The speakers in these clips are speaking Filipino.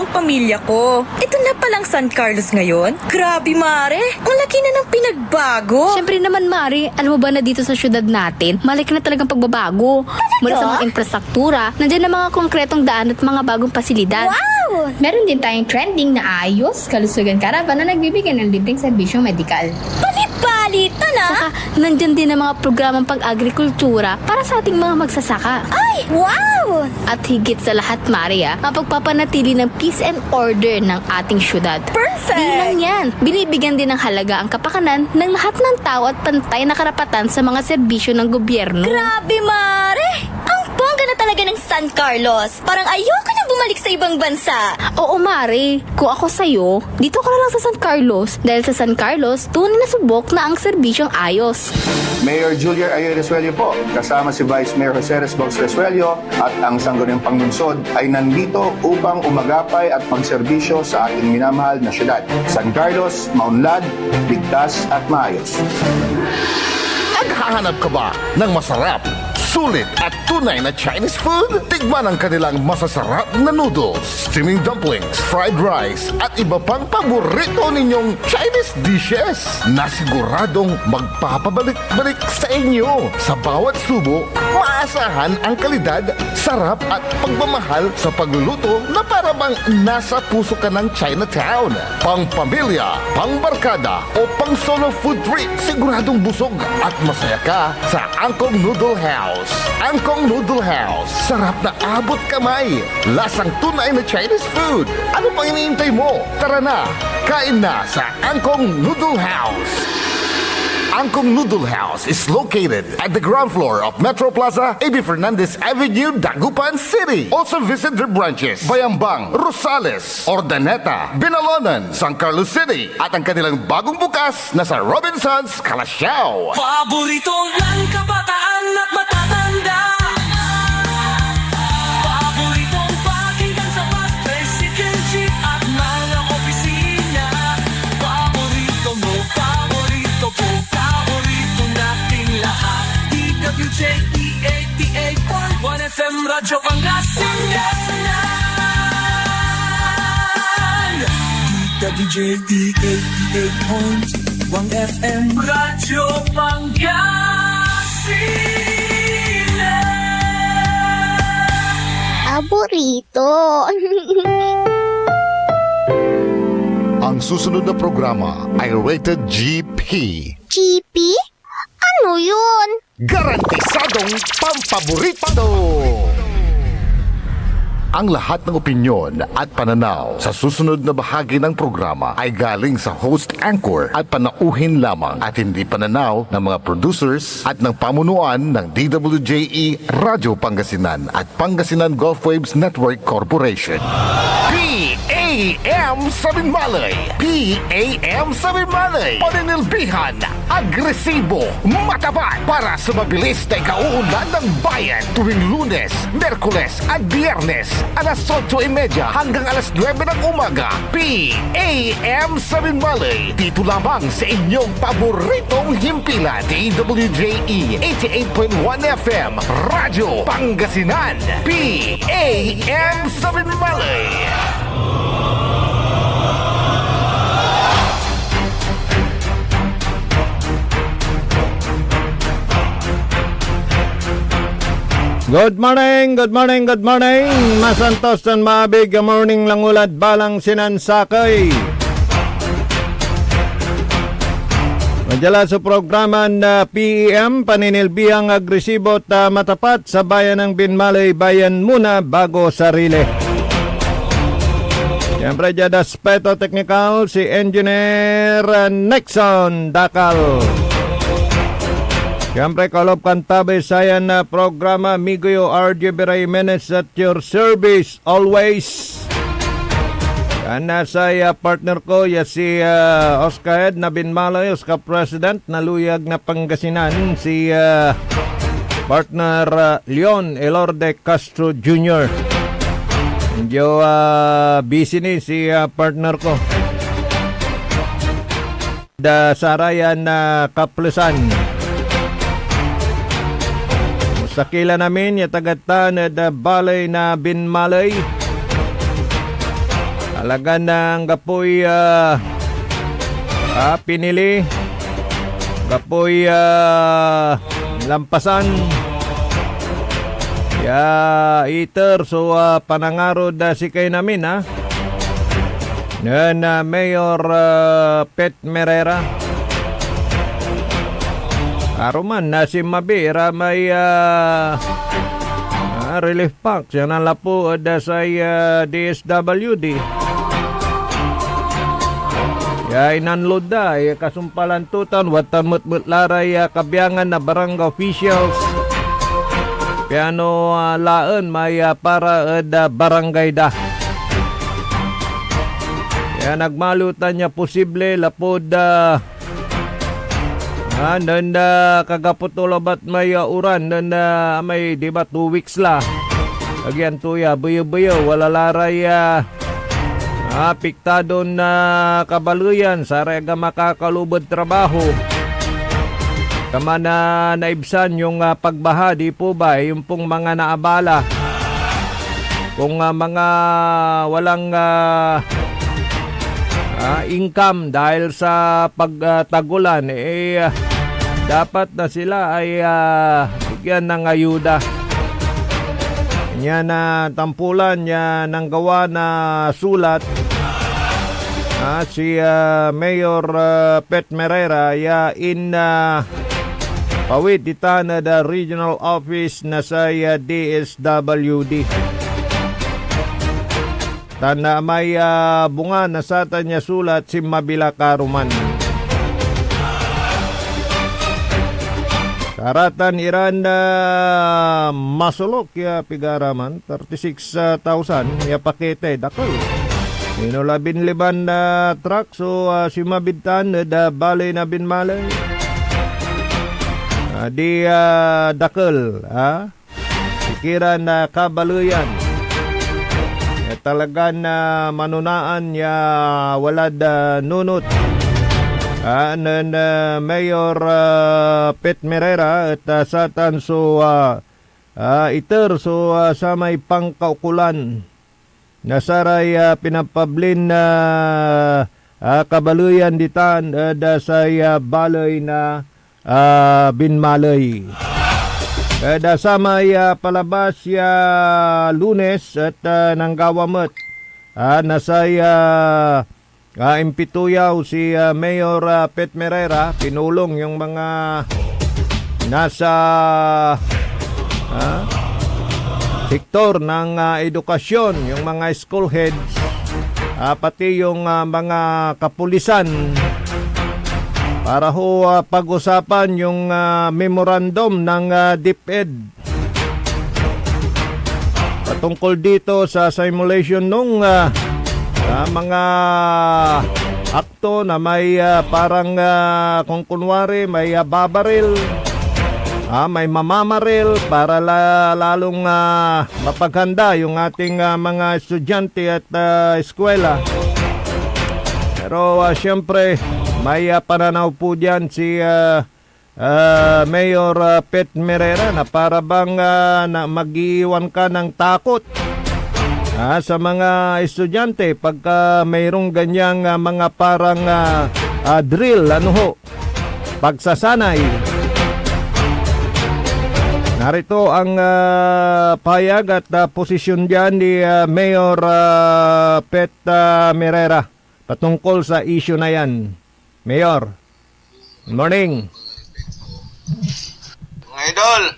buong pamilya ko. Ito na palang San Carlos ngayon. Grabe, Mare. Ang laki na ng pinagbago. Siyempre naman, Mari, alam mo ba na dito sa syudad natin, malaki na talagang pagbabago. Mula sa mga infrastruktura, nandiyan na mga konkretong daan at mga bagong pasilidad. Wow! Meron din tayong trending na ayos, kalusugan karavan na nagbibigay ng libreng serbisyong medikal. Palit-palitan na. Saka, nandyan din ang mga programang pag-agrikultura para sa ating mga magsasaka. Ay, wow! At higit sa lahat, Maria, ang pagpapanatili ng peace and order ng ating syudad. Perfect! Di lang yan, binibigyan din ng halaga ang kapakanan ng lahat ng tao at pantay na karapatan sa mga serbisyo ng gobyerno. Grabe, Mare! Ang bongga na talaga ng San Carlos. Parang ayoko na bumalik sa ibang bansa. Oo, Mari. Kung ako sa'yo, dito ka na lang sa San Carlos. Dahil sa San Carlos, tunay na subok na ang serbisyong ayos. Mayor Julier Ayoy Resuello po, kasama si Vice Mayor Jose Resbox Resuello at ang Sangguniang Panglungsod ay nandito upang umagapay at magserbisyo sa ating minamahal na syudad. San Carlos, maunlad, ligtas at maayos. Naghahanap ka ba ng masarap, sulit at tunay na Chinese food? Tikman ang kanilang masasarap na noodles, steaming dumplings, fried rice at iba pang paborito ninyong Chinese dishes na siguradong magpapabalik-balik sa inyo. Sa bawat subo, maasahan ang kalidad, sarap at pagmamahal sa pagluluto na para bang nasa puso ka ng Chinatown. Pang pamilya, pang barkada o pang solo food trip, siguradong busog at masaya ka sa Angkong Noodle House. Angkong Noodle House. Sarap na abot kamay. Lasang tunay na Chinese food. Ano pang iniintay mo? Tara na, kain na sa Angkong Noodle House. Angkong Noodle House is located at the ground floor of Metro Plaza, A.B. Fernandez Avenue, Dagupan City. Also visit their branches, Bayambang, Rosales, Ordaneta, Binalonan, San Carlos City, at ang kanilang bagong bukas na sa Robinsons, Calasiao. Paborito ng kabataan at matatanda. Paboritong pakinggan sa bus, tricycle, jeep at mga opisina. Paborito mo, paborito ko, paborito nating lahat. DWJE 88.1 FM Radyo Pangasinan. DWJE 88.1 FM Radyo Pangasinan. Paborito. Ang susunod na programa ay rated GP. GP? Ano yun? Garantisadong pampaborito! Ang lahat ng opinyon at pananaw sa susunod na bahagi ng programa ay galing sa host anchor at panauhin lamang at hindi pananaw ng mga producers at ng pamunuan ng DWJE Radio Pangasinan at Pangasinan Gulf Waves Network Corporation. PAM Sabinmalay! PAM Sabinmalay! Paninilbihan, agresibo, matapat para sa mabilis na ikauunlad ng bayan tuwing Lunes, Merkules at Biyernes alas 8:30 hanggang alas 9 ng umaga. PAM Sabinmalay! Dito lamang sa inyong paboritong himpilan. DWJE 88.1 FM Radyo Pangasinan. PAM Sabinmalay! Good morning, good morning, good morning. Masantos dan maabig, good morning lang ulad balang sinansakay. Madala sa programa na PEM, paninilbihang agresibo at matapat sa bayan ng Binmalay, bayan muna bago sarili. Siyempre dyan aspeto technical, si Engineer Nexon Dakal. Siyempre, kalob kantabay sayan na programa Migoyo RJ Jimenez at your service always. Yan nasa partner ko, si Oscar Ed na Binmalay, Oscar President, naluyag na Pangasinan, si partner Leon Elorde Castro Jr. Medyo busy ni si partner ko. Da Sarayan na Kaplusan. Sa kila namin, yatagatan na balay na Binmalay. Talaga ng gapoy pinili. Gapoy lampasan. Iter so panangarod si kay namin ha. Na Mayor Pet Merera. Aruman na si Mabira may relief pack. Siya na lapo sa DSWD. Inanload da. Kasumpalan tutan. Watan mutmutlaray kabiyangan na barangay officials. Piano laan may para barangay da. Nagmalutan niya posible lapod kagaputulabat may uran may diba 2 weeks la. Agyan tuya buyo-buyo wala laray piktado na kabaluyan sa rega makakalubod trabaho. Kama na naibsan yung pagbaha, di po ba? Yung pong mga naabala. Kung mga walang income dahil sa pagtagulan, dapat na sila ay bigyan ng ayuda. Yan na tampulan niya ng gawa na sulat. Si Mayor Pet Merera in Pawiditan na the regional office na sa DSWD. Tana may bunga na sa tanya sulat si Mabila Karuman. Karatan Iran na masulok ya pigaraman 36,000 ya pakete dakol. Minulabin liban na truck so si Mabintan da balay na binmalay. Di dakol pikiran na kabaluyan talaga na manunaan ya walad nunot Mayor Pet Merera at satan so iter so sa may pangkaukulan nasaray pinapablin na kabaluyan ditan da sa balay na binmalay. Dasama palabas Lunes at nanggawamat nasaya impituyaw si Mayor Pet Merera. Pinulong yung mga nasa sektor ng edukasyon, yung mga school heads, pati yung mga kapulisan para ho pag-usapan yung memorandum ng DepEd patungkol dito sa simulation nung mga akto na may parang kung kunwari may babaril, may mamamaril para lalong mapaghanda yung ating mga estudyante at eskwela. Pero siyempre may pananaw po dyan si Mayor Pet Merera na para bang na mag-iwan ka ng takot sa mga estudyante pagka mayroong ganyang mga parang drill, pagsasanay. Narito ang payag at posisyon dyan ni Mayor Pet Merera patungkol sa issue na yan. Mayor, good morning. Mga idol.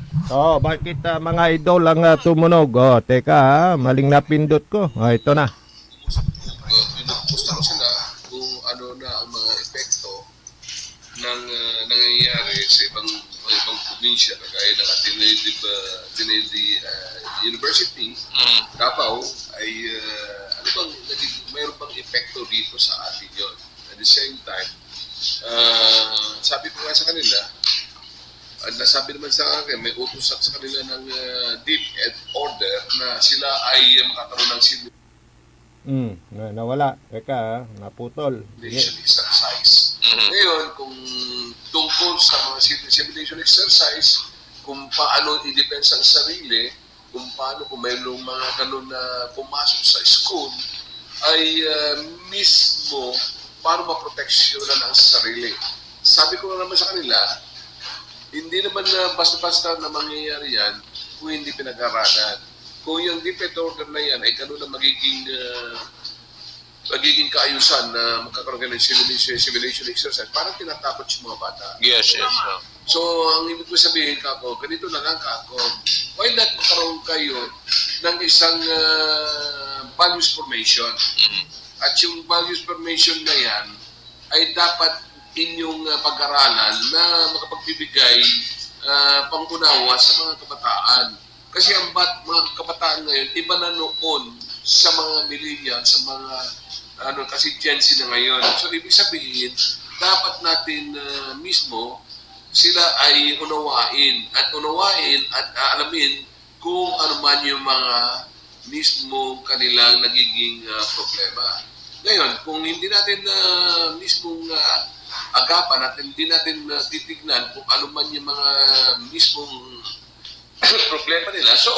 Bakit mga idol ang tumunog? Teka maling napindot ko. Ito na. Pinupusta ko sila kung ano na ang mga epekto ng nangyayari sa ibang probinsya kagaya ng Ateneo University, Davao ay mayroon bang epekto dito sa atin yun. At the same time, sabi ko nga sa kanila, nasabi naman sa akin, may utos sa kanila ng DepEd order na sila ay makakaroon ng nawala. Teka, naputol. simulation exercise. Ngayon, kung tungkol sa mga simulation exercise, kung paano i-defense ang sarili, kung paano kung mayroong mga ganun na pumasok sa school, ay mismo para maproteksyonan ang sarili. Sabi ko naman sa kanila, hindi naman na basta-basta na mangyayari yan kung hindi pinag-aralan. Kung yung defect order na yan ay ganun na magiging kaayusan na magkakaroon ka ng simulation exercise, parang tinatakot yung mga bata. Yes. So, ang ibig ko sabihin, Kako, ganito na lang, Kako. Why not magkaroon kayo ng isang values formation? At yung values formation na yan ay dapat inyong pag-aralan na makapagbibigay pangunawa sa mga kabataan. Kasi ang mga kabataan ngayon, iba na noon sa mga millennial, sa mga kasi Gen Z na ngayon. So, ibig sabihin, dapat natin mismo sila ay unawain at alamin kung ano man yung mga mismo kanilang nagiging problema. Ngayon, kung hindi natin mismong agapan at hindi natin titignan kung ano man yung mga mismong problema nila, so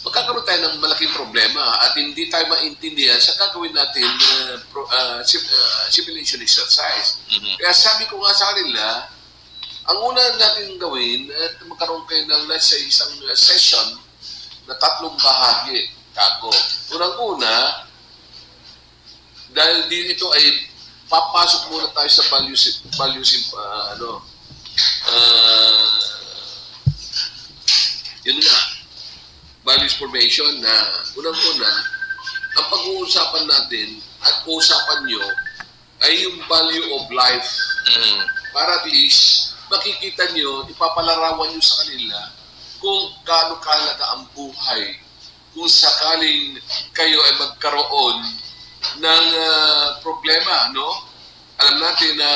magkakaroon tayo ng malaking problema at hindi tayo maintindihan sa gagawin natin simulation exercise. Kaya sabi ko nga sa kanila, ang una natin gawin at magkaroon kayo ng let's say isang session na 3 bahagi, Kako. Unang-una, dahil din ito ay papasok muna tayo sa values yun nga, values formation na unang-una, ang pag-uusapan natin at uusapan nyo ay yung value of life. Para at least makikita nyo, ipapalarawan nyo sa kanila kung gaano kahalaga ang buhay kung sakaling kayo ay magkaroon ng problema, no? Alam natin na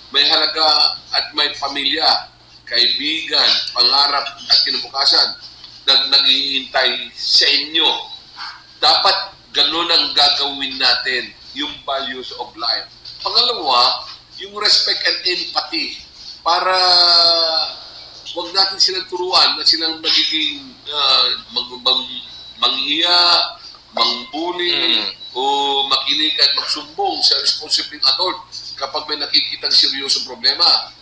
may halaga at may pamilya, kaibigan, pangarap at kinabukasan na naghihintay sa inyo. Dapat ganun ang gagawin natin, yung values of life. Pangalawa, yung respect and empathy para wag natin silang turuan na silang magiging manghiya, mangbuli, o makinig at magsumbong sa responsible adult kapag may nakikitang seryosong problema.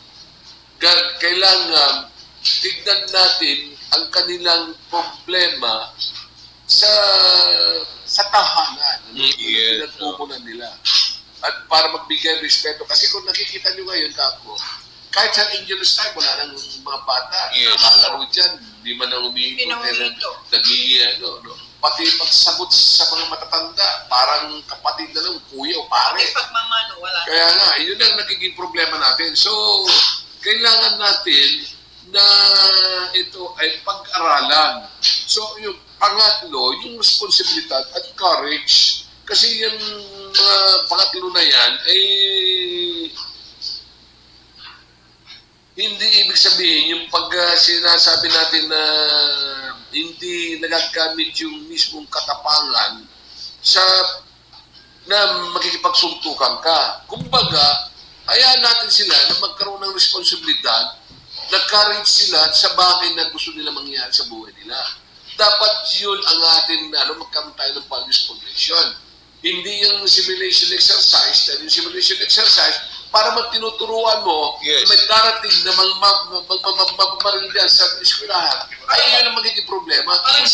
Kailangan tignan natin ang kanilang problema sa tahanan, pinagpupunan nila. At para magbigay respeto. Kasi kung nakikita nyo ngayon, Kako, kahit sa Angelus time, wala nang mga bata. Nakalaro dyan, di man na umiikot. Pati pagsagot sa mga matatanda, parang kapatid na lang, kuya o pare. Pagmamano, wala. Kaya nga, yun ang nagiging problema natin. So, kailangan natin na ito ay pag-aralan. So, yung pangatlo, yung responsibilidad at courage. Kasi yung pangatlo na yan, ay hindi ibig sabihin yung pag sinasabi natin na hindi nagagamit yung mismong katapangan na makikipagsuntukan ka. Kumbaga, hayaan natin sila na magkaroon ng responsibilidad, na-courage sila sa bagay na gusto nila mangyari sa buhay nila. Dapat yun ang atin, magkaroon tayo ng values formation. Hindi yung simulation exercise, dahil yung simulation exercise, para magtinuturuan mo, may darating na magpamaril dyan sa eskwelahan, ay yun ang magiging problema. Parang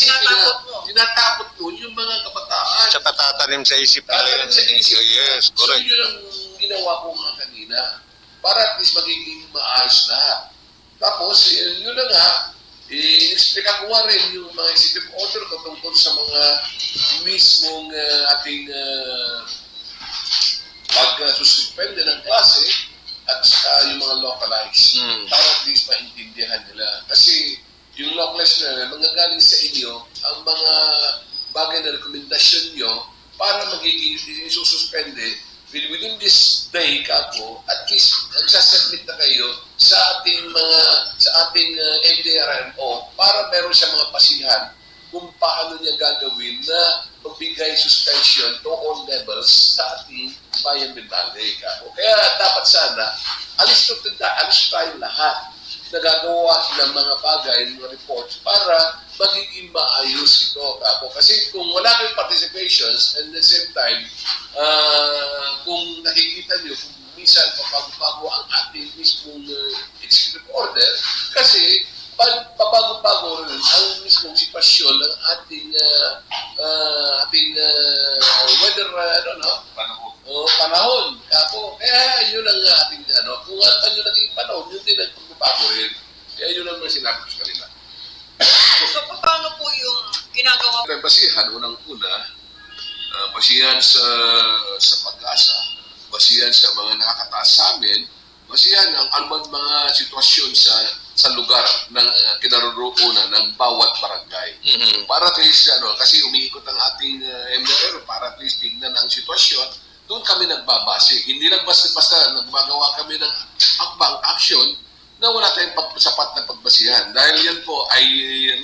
tinatakot mo yung mga kabataan. Sa patatanim sa isip nila. Yes, So correct. yun ang ginawa ko nga kanina, para at least magiging maayos na. Tapos, yun na nga, i-explica ko nga rin yung mga executive order ko tungkol sa mga mismong ating pag-suspende ng klase at saka yung mga localized para at least maintindihan nila. Kasi yung localized na manggagaling sa inyo ang mga bagay na rekomendasyon nyo para magiging isususpende within this day, Kako, at least nagsasubmit na kayo sa ating NDRMO para meron siya mga pasihan kung paano niya gagawin na magbigay suspension to all levels sa ating bayan mental, Kako. Kaya dapat sana, alis tayo lahat. nagagawa ng mga bagay, mga reports, para magiging maayos ito. Kasi kung wala kayong participations, and at the same time, kung nakikita nyo, kung minsan pabago-bago ang ating mismong executive order, kasi pabago-bago rin ang mismong sitwasyon ng ating weather, panahon. Kaya yun ang ating, kung ano yung naging panahon, yun din ang pagbabago rin. Kaya yun ang sinabi ko sa kanila. So, paano po yung ginagawa? Basihan, unang-una, basihan sa pag-asa, basihan sa mga nakakataas sa amin, basihan ang anumang mga sitwasyon sa lugar ng kinaroroonan ng bawat barangay. Para at least, kasi umiikot ang ating MDR, para at least tignan ang sitwasyon, doon kami nagbabase. Hindi lang basta nagmagawa kami ng akbang action na wala tayong sapat na pagbasihan. Dahil yan po ay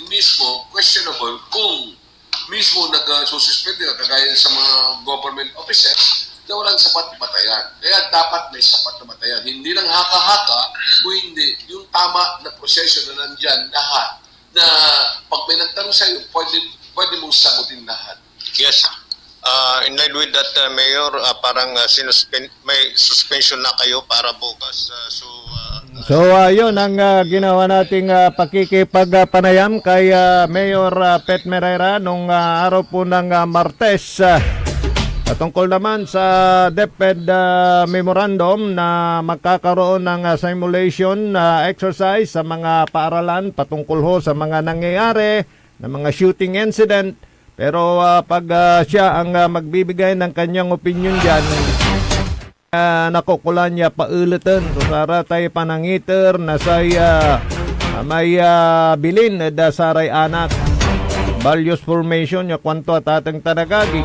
mismo questionable kung mismo nag-suspend na kagaya sa mga government officers na walang sapat na batayan. Kaya dapat may sapat na batayan. Hindi lang haka-haka, kung hindi, yung tama na proseso na nandyan lahat na pag may nagtanong sa'yo, pwede mong sagutin lahat. Yes. In line with that, Mayor, parang may suspension na kayo para bukas. So yun ang ginawa nating pakikipagpanayam kay Mayor Pet Merera nung araw po ng Martes. Tungkol naman sa DepEd memorandum na magkakaroon ng simulation exercise sa mga paaralan patungkol ho sa mga nangyayari na mga shooting incident. Pero pag siya ang magbibigay ng kanyang opinion dyan, nakukulan niya paulitan. So sara tayo panangiter na saya may bilin da saray anak. Values formation niya kwanto at atang tanagagi.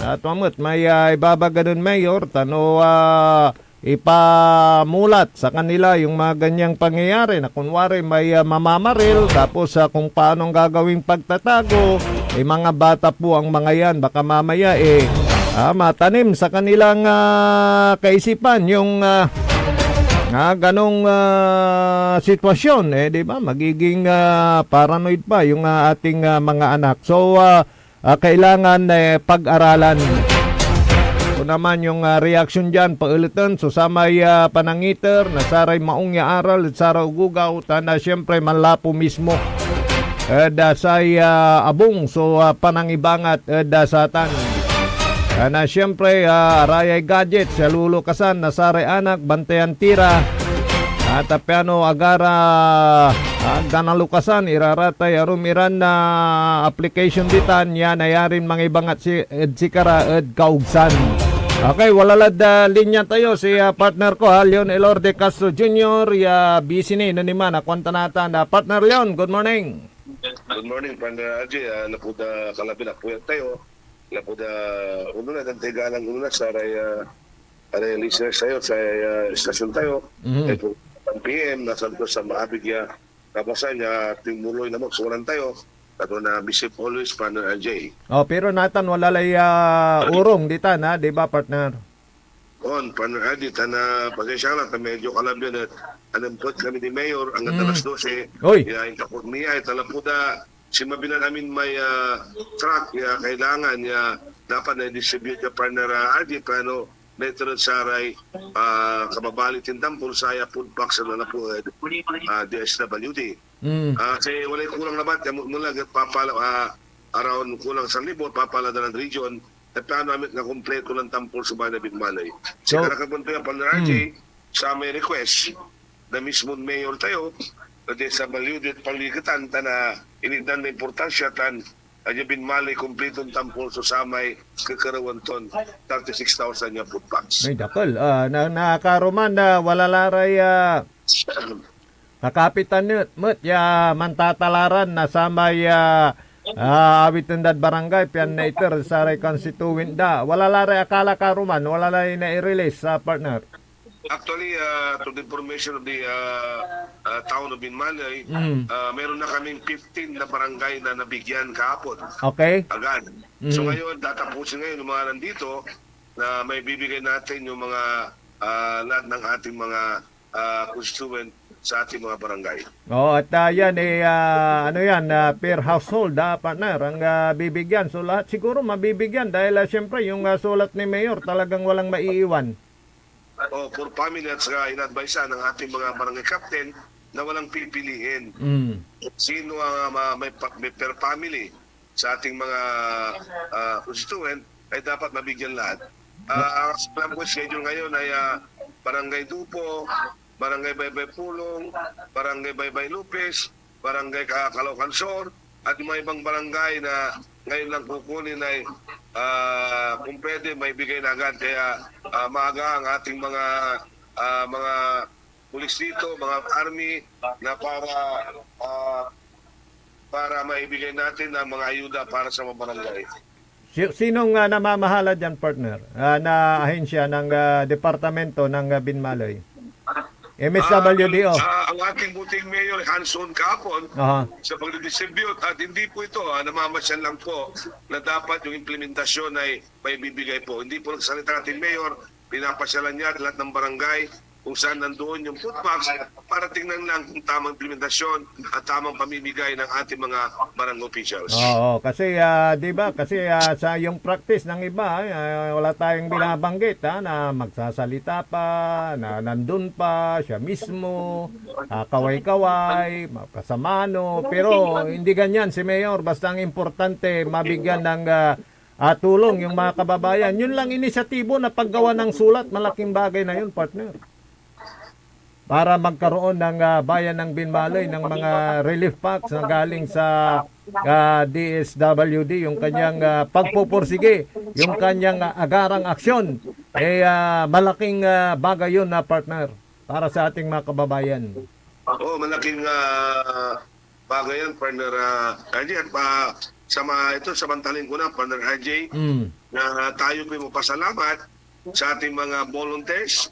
At mamut may ibabaganon mayor tano ipamulat sa kanila yung mga ganyang pangyayari na kunwari may mamamaril tapos kung paano gagawing pagtatago. Mga bata po ang mga yan baka mamaya matanim sa kanilang kaisipan yung ganong sitwasyon di ba magiging paranoid pa yung ating mga anak. So kailangan pag-aralan. Kung naman yung reaction dyan paulitan so sa may panangiter na saray maong aral at saray ugugaw tanda syempre manlapo mismo dasay abong so panangibangat dasatan. Na siyempre arayay gadget sa lulukasan na saray anak bantayan tira at piano agara ganalukasan iraratay arumiran na application ditan yan ayarin mga ibangat si sikara kaugsan. Okay, walalad linya tayo si partner ko Leon Elorde Castro Jr. Busy ni naniman akwanta natan partner Leon, good morning. Good morning, Partner Ajay. Napuda kalabi na po tayo. Napuda uno na tantiga ng uno na sa aray listeners tayo sa estasyon tayo. Ito 1 PM nasa sa Maabigya. Tapos niya timuloy na magsuran tayo. Ato na Bishop always Partner Ajay. Oh, pero natan wala lay urong dita na, di ba partner? Partner Ajay, pasensya lang, medyo kalabi na anampot kami ni Mayor ang alas 12. Oy. Yung kapot niya, talapuda, si mabilan namin may truck, kailangan dapat na-distribute yung partner Adi, pero later saray, kababali tindampol saya food box na po DSWD. Kasi wala kulang na ba't, mula around kulang 1,000, papala na ng region, at paano namin na kompleto ng tampol sa bayan na Bigmalay. So, karakabunto yung partner Adi, sa may request, na mismo mayor tayo, na sa maludit paligatan, na inidan na importansya, Anya Binmalay, kompletong tampol so samay kakarawan ton 36,000 yung food packs. Ay, dakal. Nakaroman na wala laray nakapitan nut ya mantatalaran na samay Awitendad Barangay, Pian Naiter, Saray Constituent da. Wala laray akala karuman, wala laray na i-release sa partner. Actually, to the information of the town of Binmalay, meron na kaming 15 na barangay na nabigyan kahapon. Okay. Agad. So ngayon, tatapusin ngayon yung mga nandito na may bibigay natin yung mga lahat ng ating mga constituent sa ating mga barangay. Oh, at yan ano yan, per household, partner, ang bibigyan. So lahat siguro mabibigyan dahil siyempre yung sulat ni Mayor talagang walang maiiwan. For family at saka in-advise ng ating mga barangay captain na walang pipiliin. Sino ang may per family sa ating mga constituent ay dapat mabigyan lahat. Ang alam ko schedule ngayon ay Barangay Dupo, Barangay Baybay Pulong, Barangay Baybay Lupes, Barangay Caloocan Sur, at yung mga ibang barangay na ngayon lang kukunin ay kung pwede may bigay na agad. Kaya maaga ang ating mga pulis dito, mga army na para maibigay natin ang mga ayuda para sa mga barangay. Sinong namamahala dyan, partner, na ahensya ng departamento ng Binmalay? MSWDO. Ang ating buting mayor, Hanson Kapon, sa pagdidistribute, at hindi po ito, namamasyan lang po na dapat yung implementasyon ay may bibigay po. Hindi po nagsalita ating mayor, pinapasyalan niya lahat ng barangay kung saan nandoon yung food packs para tingnan lang kung tamang implementasyon at tamang pamimigay ng ating mga barangay officials. Oo, kasi 'di ba? Kasi sa yung practice ng iba, wala tayong binabanggit na magsasalita pa, na nandun pa siya mismo, kaway-kaway, kasamano, pero hindi ganyan si Mayor, basta ang importante mabigyan ng tulong yung mga kababayan. Yun lang inisyatibo na paggawa ng sulat, malaking bagay na yun, partner. Para magkaroon ng bayan ng Binmalay ng mga relief packs na galing sa DSWD, yung kanyang pagpupursige, yung kanyang agarang aksyon, malaking bagay yun na partner para sa ating mga kababayan. Oo, malaking bagay yan, partner RJ. At samantalin ko na, partner RJ, na tayo po magpasalamat sa ating mga volunteers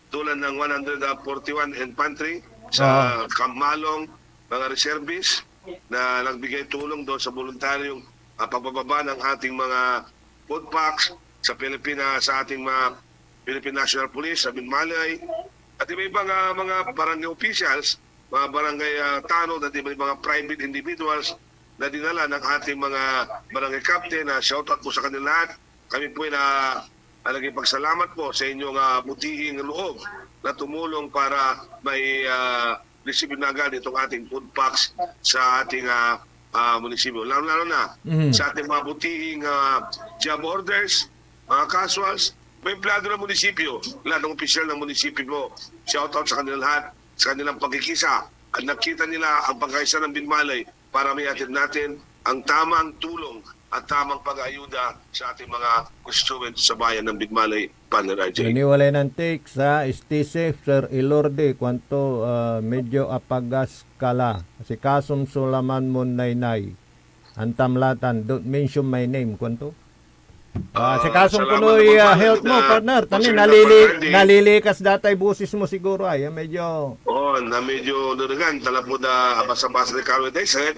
tulad ng 141 infantry sa Camp Malong, mga reservists na nagbigay tulong doon sa voluntaryong pagbababa ng ating mga food packs sa Pilipinas, sa ating mga Philippine National Police sa Binmalay, at iba-ibang mga barangay officials, mga barangay tanod at iba-ibang mga private individuals na dinala ng ating mga barangay captain. Shoutout po sa kanila lahat. Kami po naging pagsalamat po sa inyong butihing loob na tumulong para may receive na agad itong ating food packs sa ating munisipyo. Lalo na sa ating mga butihing job orders, mga casuals, may empleyado ng munisipyo, lahat ng opisyal ng munisipyo po. Shoutout sa kanila lahat, sa kanilang pagkikisa at nakita nila ang pagkaisa ng Binmalay para may atid natin ang tamang tulong at tamang pag-ayuda sa ating mga constituents sa bayan ng Binmalay, partner RJ. Iniwalay ng take sa stay safe, Sir Ilorde, kwanto medyo apagas kala. Si Kasum Sulaman mo naynay. Antamlatan, don't mention my name, kwanto? Si Kasum kunoy health mo, partner. Tani, nalilikas datay busis mo siguro ay. Medyo... na medyo nurigan. Talap mo na basa-basa ni Carlo Dayset.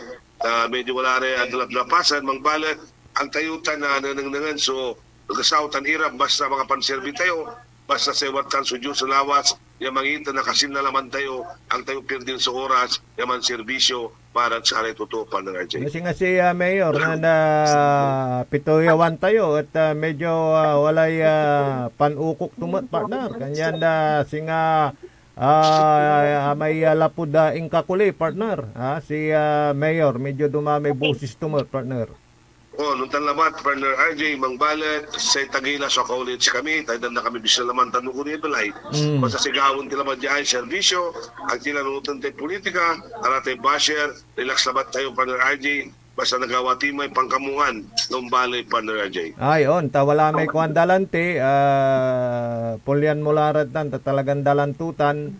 Medyo wala rin adlap-lapasan, mangbalat, ang tayutan na nanangangan. So, nagkasautan irap, basta mga panserbi tayo, basta sa iwatan sa Diyos sa lawas, yung mangita na kasin na laman tayo, ang tayo pirdin sa oras, yung man serbisyo, para sa aray totoo pa ng RJ. Kasi nga si Mayor na pituyawan tayo at medyo walay panukok tumat, partner. Kanyan na singa may lapud ingkakuli, partner. Si Mayor, medyo dumami busis tumat, partner. Nung tanlamat, partner RJ, mangbalat, sa Tagila, sa college kami, tayo na kami bisa naman tanong ko nito lang. Basta sigawon tila ba dyan, servisyo, ang tila nunutan tayo politika, aratay basher, relax naman tayo, partner RJ, basta nagawa timay pangkamungan ng balay, partner RJ. Ayon, wala may kuhan dalante, pulyan mula ratan, talagang dalantutan,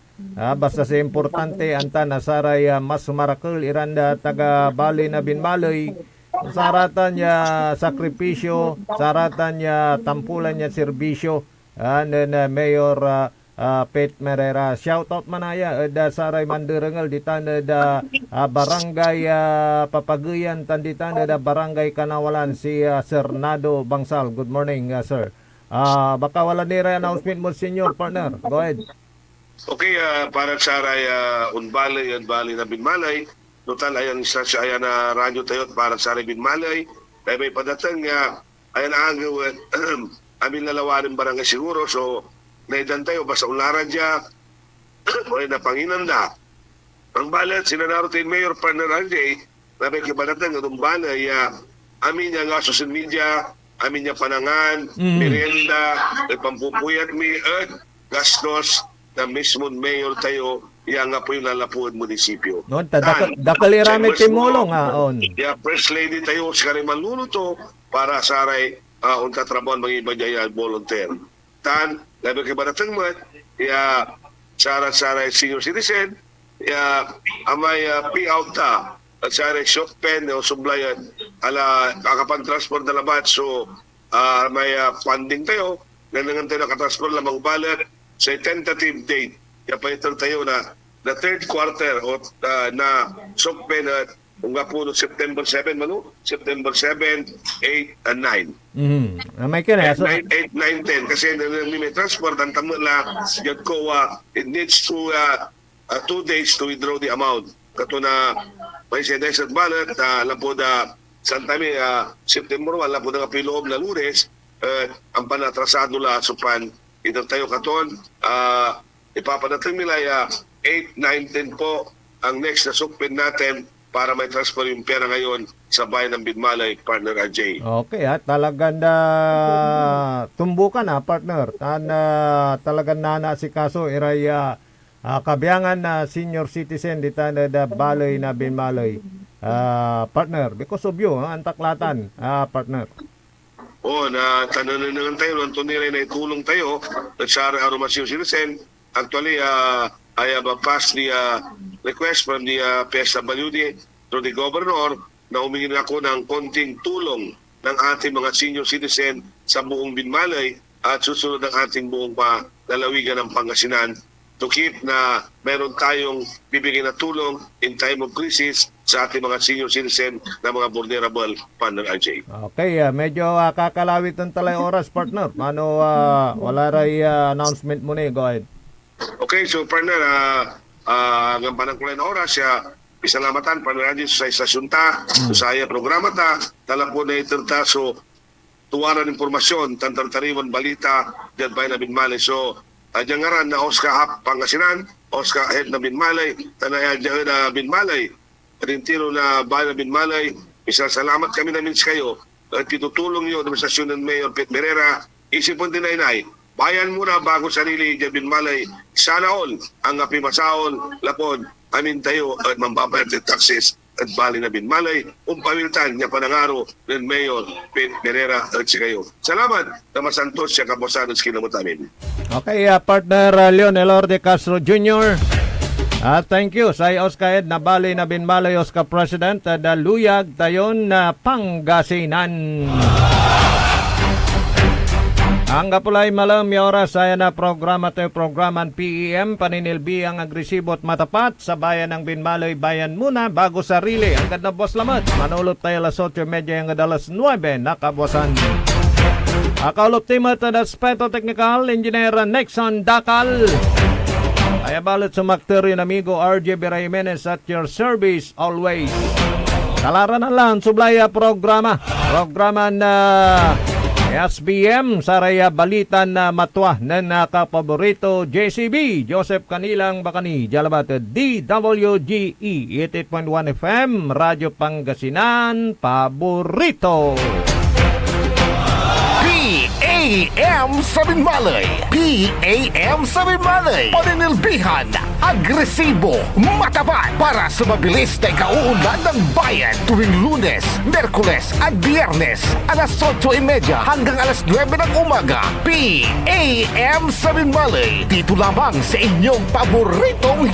basta sa importante, anta nasaray mas marakul, iranda taga balay na Binmalay, saratan niya sakripisyo, saratan niya tampulan niya serbisyo, and then Mayor Pet Merera. Shoutout manaya da saray manderengal ditan da barangay Papagayan tanditan da barangay Kanawalan si Sir Nado Bangsal. Good morning, sir. Baka wala nira announcement mo, senior partner. Go ahead. Okay, para sa aray unbalay na binmalay, total ayan instansya ayan na radyo tayo para sa aray binmalay. Kaya may padatang ayan agaw amin lalawanin barangay siguro. So, naidan tayo basta ularan dya o na panginanda. Ang balat, sinanarotin Mayor Partner RJ, na may kipadatang ang balay, amin niya nga social media, amin niya panangan, merienda, pampupuyat mi, gastos, na mismo mayor tayo, yang nga po yung lalapuan munisipyo. No, dakalirami timulong on. First Lady tayo, si Karim maluluto para sa aray unta trabaho mga iba niya volunteer. Tan, labi kay baratang mat, saray senior citizen, amay payout ta, at saray shock pen o sublayan, ala kakapag-transport na labat, so may funding tayo, nanangan tayo nakatransport lamang balat, sa tentative date, kaya pa ito tayo na third quarter o na sokpen at kung nga po no, September 7, Manu? September 7, 8, and 9. May kina. 8, 9, 10. Kasi may transport, ang tamo na, yun ko, it needs to 2 days to withdraw the amount. Kato na, may sedesat ballot, alam po na, santami, September 1, alam po na kapiloob na lunes, ang panatrasado la, supan, ito tayo katon, ipapadatang nila 8, 9, 10 po ang next na sukpin natin para may transfer yung pera ngayon sa bayan ng Binmalay, Partner RJ. Okay, talagang tumbukan partner. Talagang nanasikaso iray kabiyangan na senior citizen dito na balay na Binmalay. Partner, because of you, ang taklatan, partner. Na tananangan tayo, nung tunilay na itulong tayo, at sa Aromasyo Citizen, actually, I have passed the request from the PSWD to the governor na humingi ako ng konting tulong ng ating mga senior citizen sa buong Binmalay at susunod ng ating buong lalawigan ng Pangasinan to keep na meron tayong bibigyan na tulong in time of crisis sa ating mga senior citizen na mga vulnerable, Partner RJ. Okay, medyo kakalawit ng talay oras, partner. Ano, wala ray announcement mo na go ahead. Okay, so partner, hanggang panangkulay na oras, isalamatan, Partner RJ, sa istasyon ta, sa programa ta, tala po na itinta, so tuwaran informasyon, tantartariwan balita, dyan ba na Binmalay. So, dyan nga ran na Oscar Hap Pangasinan, Oscar Head na Binmalay, tanaya dyan na Binmalay, Rintiro na bayan na Binmalay, salamat kami namin sa kayo at pitutulong nyo Administrasyon ng Mayor Pete Merera, isipon din na bayan muna bago sarili dyan Binmalay, sana all ang apimasaon, lapod, amin tayo at mambabayad ng taxes at bali na Binmalay, pamiltan niya panangaro ng Mayor Pete Merera at si kayo. Salamat na masantos siya kaposados kinamot amin. Okay, partner Leonel Orde Castro Jr. Thank you sa Oscar Ed na bali na Binmalay Oscar President Luyag tayon na Pangasinan. Ang kapulay malam oras ay na programa tayo programan PEM paninilbi ang agresibo at matapat sa bayan ng Binmalay bayan muna bago sarili. Ang ganda boss lamat manulot tayo la social media yung adalas 9 nakabosan. Akaulop team at aspeto technical engineer Nexon Dakal. Ay balot sa makteryo na amigo RJ Jimenez at your service always. Kalaran na lang sublaya programa na SBM saraya balitan na matwa na nakapaborito JCB Joseph Kanilang Bakani Jalabat DWGE 88.1 FM Radyo Pangasinan paborito. PAM sa Binmalay. PAM sa Binmalay. Paninilbihan, agresibo, matapat para sa mabilis na ikauunlad ng bayan tuwing Lunes, Merkules at Biyernes alas 8:30 hanggang alas 9 ng umaga. PAM sa Binmalay. Dito lamang sa inyong paboritong